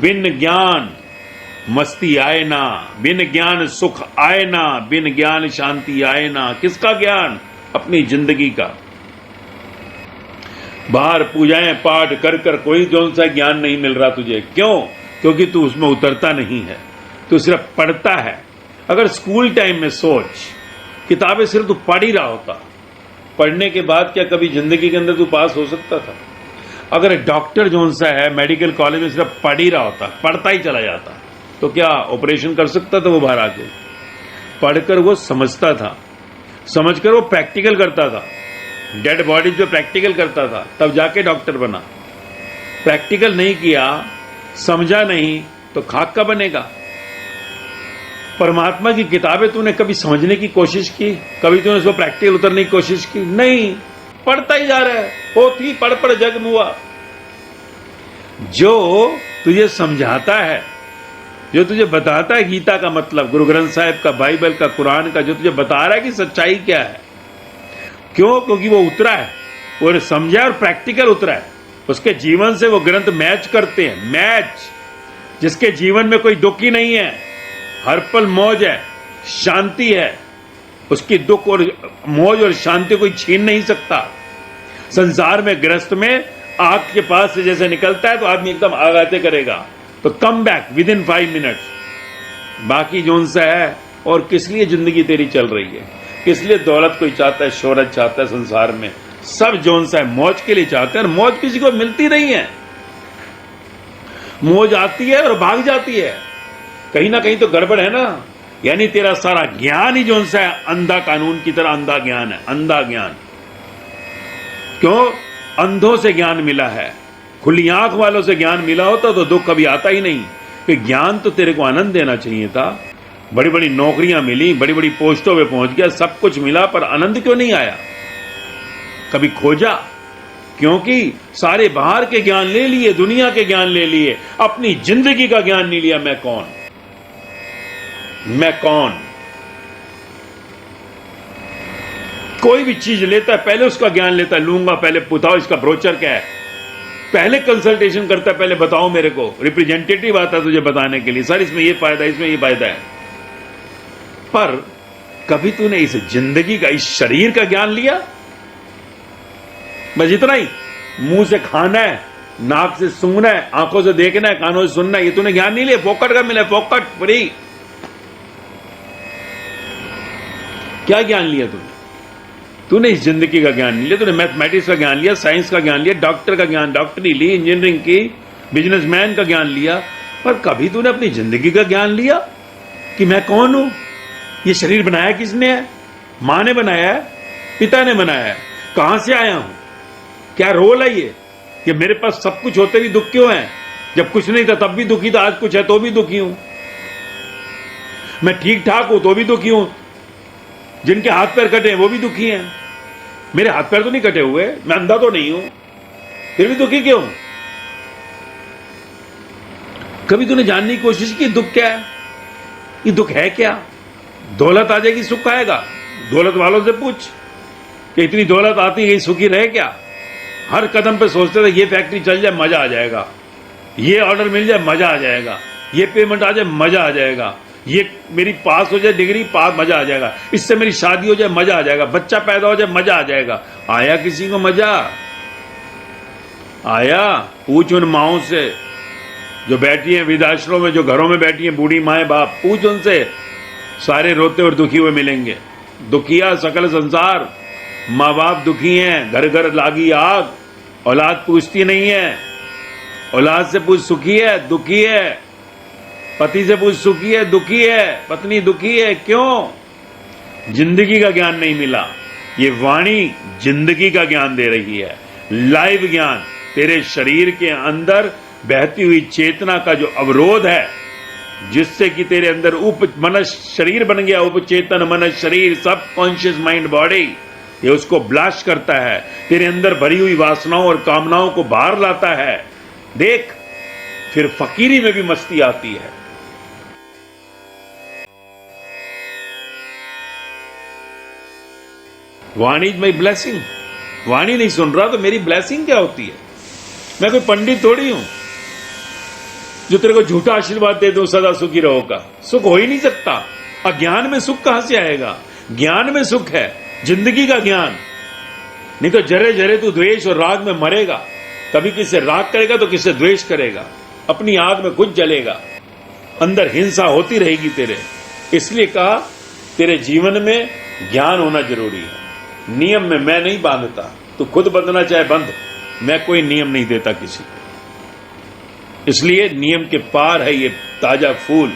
बिन ज्ञान मस्ती आए ना, बिन ज्ञान सुख आए ना, बिन ज्ञान शांति आए ना। किसका ज्ञान? अपनी जिंदगी का। बाहर पूजाएं पाठ कर कर कोई जोन सा ज्ञान नहीं मिल रहा तुझे। क्यों? क्योंकि तू उसमें उतरता नहीं है, तू सिर्फ पढ़ता है। अगर स्कूल टाइम में सोच, किताबें सिर्फ तू पढ़ ही रहा होता, पढ़ने के बाद क्या कभी जिंदगी के अंदर तू पास हो सकता था? अगर डॉक्टर जोन सा है मेडिकल कॉलेज में सिर्फ पढ़ ही रहा होता, पढ़ता ही चला जाता, तो क्या ऑपरेशन कर सकता था वो बाहर आके? पढ़कर वो समझता था, समझकर वो प्रैक्टिकल करता था, डेड बॉडी जो प्रैक्टिकल करता था, तब जाके डॉक्टर बना। प्रैक्टिकल नहीं किया, समझा नहीं, तो खाक का बनेगा। परमात्मा की किताबें तूने कभी समझने की कोशिश की? कभी तूने उसको प्रैक्टिकल उतरने की कोशिश की? नहीं, पढ़ता ही जा रहा है। होती पढ़ पढ़ जग मुआ। जो तुझे समझाता है, जो तुझे बताता है गीता का मतलब, गुरु ग्रंथ साहिब का, बाइबल का, कुरान का, जो तुझे बता रहा है कि सच्चाई क्या है। क्यों? क्योंकि वो उतरा है, वो समझा और प्रैक्टिकल उतरा है। उसके जीवन से वो ग्रंथ मैच करते हैं। मैच। जिसके जीवन में कोई दुख ही नहीं है, हर पल मौज है, शांति है, उसकी दुख और मौज और शांति कोई छीन नहीं सकता। संसार में ग्रस्त में आग के पास से जैसे निकलता है तो आदमी एकदम आगाते करेगा, तो come back with in 5 minutes. बाकी जोन सा है। और किस लिए जिंदगी तेरी चल रही है? किस लिए दौलत कोई चाहता है, शोहरत चाहता है? संसार में सब जोन सा है मौज के लिए चाहते हैं, और मौज किसी को मिलती नहीं है। मौज आती है और भाग जाती है। कहीं ना कहीं तो गड़बड़ है ना। यानी तेरा सारा ज्ञान ही जोन सा है अंधा कानून की तरह अंधा ज्ञान है, अंधा ज्ञान। क्यों? अंधों से ज्ञान मिला है। खुली आंख वालों से ज्ञान मिला होता तो दुख कभी आता ही नहीं। कि ज्ञान तो तेरे को आनंद देना चाहिए था। बड़ी बड़ी नौकरियां मिली, बड़ी बड़ी पोस्टों पे पहुंच गया, सब कुछ मिला, पर आनंद क्यों नहीं आया? कभी खोजा? क्योंकि सारे बाहर के ज्ञान ले लिए, दुनिया के ज्ञान ले लिए, अपनी जिंदगी का ज्ञान नहीं लिया। मैं कौन? मैं कौन? कोई भी चीज लेता है पहले उसका ज्ञान लेता है। लूंगा पहले, बताओ इसका ब्रोचर क्या है, पहले कंसल्टेशन करता है, पहले बताओ मेरे को। रिप्रेजेंटेटिव आता है तुझे बताने के लिए, सर इसमें ये फायदा है, इसमें ये फायदा है। पर कभी तूने इस जिंदगी का, इस शरीर का ज्ञान लिया? बस इतना ही। मुंह से खाना है, नाक से सूंघना है, आंखों से देखना है, कानों से सुनना है, ये तूने ज्ञान नहीं लिया। फोकट का मिला, फोकट फ्री। क्या ज्ञान लिया तूने? तूने इस जिंदगी का ज्ञान नहीं लिया। तूने मैथमेटिक्स का ज्ञान लिया, साइंस का ज्ञान लिया, डॉक्टर का ज्ञान, डॉक्टरी ली, इंजीनियरिंग की, बिजनेसमैन का ज्ञान लिया, पर कभी तूने अपनी जिंदगी का ज्ञान लिया कि मैं कौन हूं? ये शरीर बनाया किसने है? मां ने बनाया है, पिता ने बनाया है। कहां से आया हूं? क्या रोल है ये कि मेरे पास सब कुछ होते भी दुख क्यों है? जब कुछ नहीं था तब भी दुखी था, आज कुछ है तो भी दुखी हूं। मैं ठीक ठाक हूं तो भी दुखी हूं। जिनके हाथ पैर कटे हैं वो भी दुखी हैं। मेरे हाथ पैर तो नहीं कटे हुए, मैं अंधा तो नहीं हूं, फिर भी दुखी क्यों? कभी तूने जानने की कोशिश की दुख क्या है? ये दुख है क्या? दौलत आ जाएगी सुख आएगा? दौलत वालों से पूछ कि इतनी दौलत आती है, सुखी रहे क्या? हर कदम पे सोचते थे ये फैक्ट्री चल जाए मजा आ जाएगा, ये ऑर्डर मिल जाए मजा आ जाएगा, ये पेमेंट आ जाए मजा आ जाएगा, ये मेरी पास हो जाए डिग्री, पास मजा आ जाएगा, इससे मेरी शादी हो जाए मजा आ जाएगा, बच्चा पैदा हो जाए मजा आ जाएगा। आया किसी को मजा? आया? पूछ उन माओं से जो बैठी हैं वृद्धाश्रम में, जो घरों में बैठी हैं बूढ़ी माएं बाप, पूछ उनसे। सारे रोते और दुखी हुए मिलेंगे। दुखिया सकल संसार। माँ बाप दुखी हैं, घर घर लागी आग, औलाद पूछती नहीं है। औलाद से पूछ सुखी है दुखी है, पति से पूछ सुखी है दुखी है, पत्नी दुखी है। क्यों? जिंदगी का ज्ञान नहीं मिला। ये वाणी जिंदगी का ज्ञान दे रही है, लाइव ज्ञान। तेरे शरीर के अंदर बहती हुई चेतना का जो अवरोध है, जिससे कि तेरे अंदर उप मनस शरीर बन गया, उपचेतन मनस शरीर, सब कॉन्शियस माइंड बॉडी, ये उसको ब्लास्ट करता है, तेरे अंदर भरी हुई वासनाओं और कामनाओं को बाहर लाता है। देख, फिर फकीरी में भी मस्ती आती है। वाणी इज माई ब्लेसिंग। वाणी नहीं सुन रहा तो मेरी ब्लेसिंग क्या होती है? मैं कोई पंडित थोड़ी हूं। जो तेरे को झूठा आशीर्वाद दे दो सदा सुखी रहो का, सुख हो ही नहीं सकता। अज्ञान में सुख कहां से आएगा? ज्ञान में सुख है, जिंदगी का ज्ञान। नहीं तो जरे जरे तू द्वेष और राग में मरेगा। कभी किससे राग करेगा तो किससे द्वेष करेगा, अपनी आग में खुद जलेगा, अंदर हिंसा होती रहेगी तेरे। इसलिए कहा तेरे जीवन में ज्ञान होना जरूरी है। नियम में मैं नहीं बांधता, तू खुद बंधना चाहे बंध, मैं कोई नियम नहीं देता किसी को। इसलिए नियम के पार है ये ताजा फूल।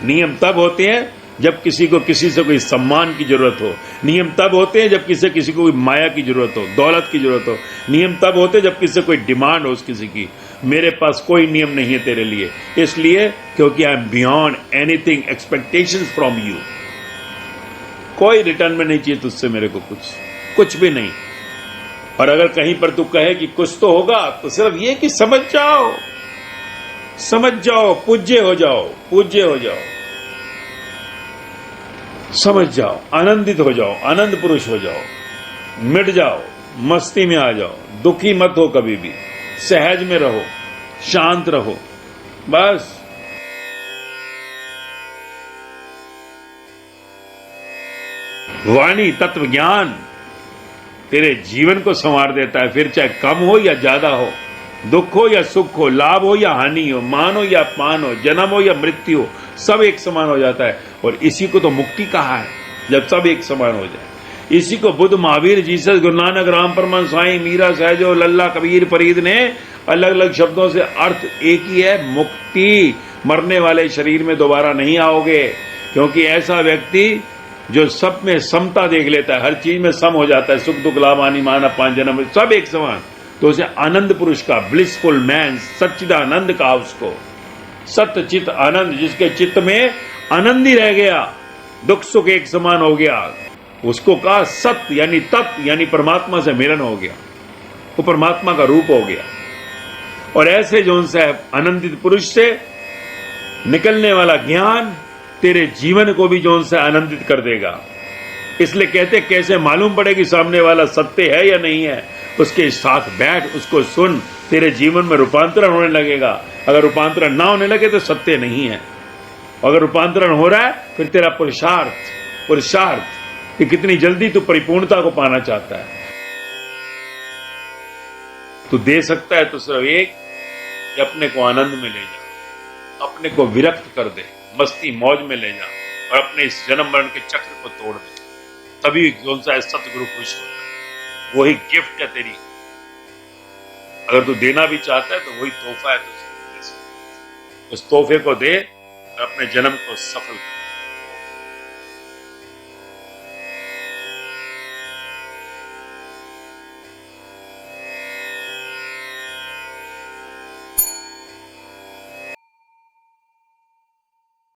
नियम तब होते हैं जब किसी को किसी से कोई सम्मान की जरूरत हो। नियम तब होते हैं जब किसी को कोई माया की जरूरत हो, दौलत की जरूरत हो। नियम तब होते हैं जब किसी से कोई डिमांड हो किसी की। मेरे पास कोई नियम नहीं है तेरे लिए, इसलिए क्योंकि I am beyond anything expectation from you. कोई रिटर्न में नहीं चाहिए तुझसे मेरे को, कुछ भी नहीं। और अगर कहीं पर तू कहे कि कुछ तो होगा, तो सिर्फ ये कि समझ जाओ, पूज्य हो जाओ, समझ जाओ, आनंदित हो जाओ, आनंद पुरुष हो जाओ, मिट जाओ, मस्ती में आ जाओ, दुखी मत हो कभी भी, सहज में रहो, शांत रहो, बस। वाणी तत्व ज्ञान तेरे जीवन को संवार देता है, फिर चाहे कम हो या ज्यादा हो, दुख हो या सुख हो, लाभ हो या हानि हो, मान हो या अपमान हो, जन्म हो या मृत्यु हो, सब एक समान हो जाता है। और इसी को तो मुक्ति कहा है, जब सब एक समान हो जाए। इसी को बुद्ध, महावीर, जीसस, गुरु नानक, राम परमहंस, साईं, मीरा, सहजो, लल्ला, कबीर, फरीद ने अलग अलग शब्दों से अर्थ एक ही है, मुक्ति। मरने वाले शरीर में दोबारा नहीं आओगे, क्योंकि ऐसा व्यक्ति जो सब में समता देख लेता है, हर चीज में सम हो जाता है, सुख दुख लाभ हानि मान अपमान जन्म सब एक समान, तो उसे आनंद पुरुष का, ब्लिसफुल मैन, सच्चिदानंद का, उसको सत्य चित आनंद, जिसके चित्त में आनंद ही रह गया, दुख सुख एक समान हो गया, उसको कहा सत्य यानी तत्व यानी परमात्मा से मिलन हो गया, वो परमात्मा का रूप हो गया। और ऐसे जो उनसे आनंदित पुरुष से निकलने वाला ज्ञान तेरे जीवन को भी जो उनसे आनंदित कर देगा। इसलिए कहते कैसे मालूम पड़ेगी सामने वाला सत्य है या नहीं है? उसके साथ बैठ, उसको सुन, तेरे जीवन में रूपांतरण होने लगेगा। अगर रूपांतरण ना होने लगे तो सत्य नहीं है। अगर रूपांतरण हो रहा है फिर तेरा पुरुषार्थ कि कितनी जल्दी तू परिपूर्णता को पाना चाहता है। तू दे सकता है तो सिर्फ एक कि अपने को आनंद में ले जा, अपने को विरक्त कर दे, मस्ती मौज में ले जा और अपने इस जन्म मरण के चक्र को तोड़ दे। तभी कौन सा सतगुरु खुश होता है। वही गिफ्ट है तेरी। अगर तू देना भी चाहता है तो वही तोहफा है, तो उस तोहफे को दे और अपने जन्म को सफल कर।